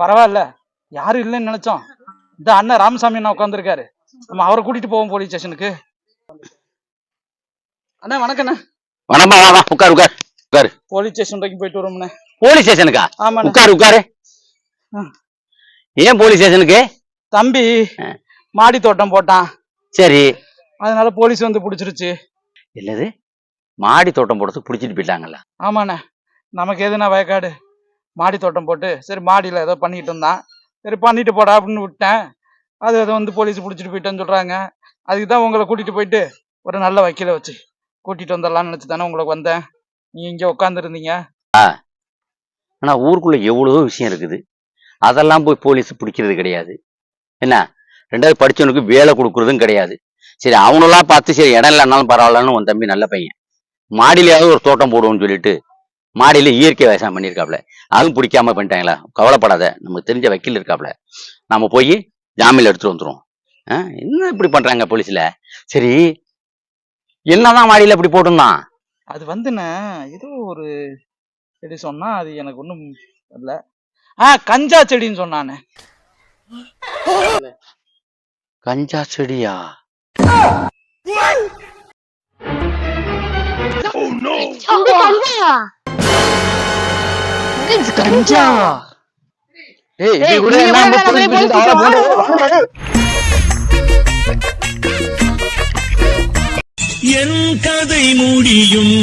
பரவாயில்ல, யாரும் இல்லைன்னு நினைச்சோம். இந்த அண்ணன் ராமசாமி அண்ணா உட்காந்துருக்காரு, நம்ம அவரை கூட்டிட்டு போவோம் போலீஸ் ஸ்டேஷனுக்கு. அண்ணா வணக்கண்ணா. வணமா, வா உட்காரு உட்காரு உட்காரு. போலீஸ் ஸ்டேஷன் வரைக்கும் போயிட்டு வரோம்ண்ணே. போலீஸ் ஸ்டேஷனுக்கா? ஆமா உட்காரு உட்காரு. ஏன் போலீஸ் ஸ்டேஷனுக்கு? தம்பி மாடி தோட்டம் போட்டான். சரி, அதனால போலீஸ் வந்து பிடிச்சிருச்சு. இல்லது மாடி தோட்டம் போடுறதுக்கு பிடிச்சிட்டு போயிட்டாங்கல்ல? ஆமாண்ணே, நமக்கு எதுனா வயக்காடு, மாடி தோட்டம் போட்டு சரி மாடியில் ஏதோ பண்ணிட்டு இருந்தான், சரி பண்ணிட்டு போடா அப்படின்னு விட்டேன். அது அதை வந்து போலீஸ் பிடிச்சிட்டு போயிட்டேன்னு சொல்றாங்க. அதுக்கு தான் உங்களை கூட்டிட்டு போயிட்டு ஒரு நல்ல வக்கீலை வச்சு கூட்டிட்டு வந்துடலாம்னு நினைச்சு தானே உங்களுக்கு வந்தேன். நீங்க இங்க உட்காந்துருந்தீங்க. ஆனா ஊருக்குள்ள எவ்வளவோ விஷயம் இருக்குது, அதெல்லாம் போய் போலீஸ் பிடிக்கிறது கிடையாது. என்ன, ரெண்டாவது படிச்சவனுக்கு வேலை கொடுக்கறதும் கிடையாது. சரி அவனெல்லாம் பார்த்து சரி இடம் இல்லைன்னாலும் பரவாயில்லன்னு உன் தம்பி நல்ல பையன் மாடியிலேயாவது ஒரு தோட்டம் போடுவோம்னு சொல்லிட்டு மாடியில இயற்கை விவசாயம் பண்ணியிருக்காப்ல. அதுவும் பிடிக்காம பண்ணிட்டாங்களா? கவலைப்படாத, நமக்கு தெரிஞ்ச வக்கீல் இருக்காப்ல, நம்ம போய் ஜாமீன் எடுத்துட்டு வந்துடும். என்ன இப்படி பண்றாங்க போலீஸ்ல? சரி என்னதான் மாடியில இப்படி போட்டுருந்தான்? அது வந்துண்ணே ஏதோ ஒரு செடி சொன்னா, அது எனக்கு ஒன்றும் இல்லை. கஞ்சா செடின்னு சொன்னானே. கஞ்சா செடியா? கஞ்சாவா? என் கதை முடியும்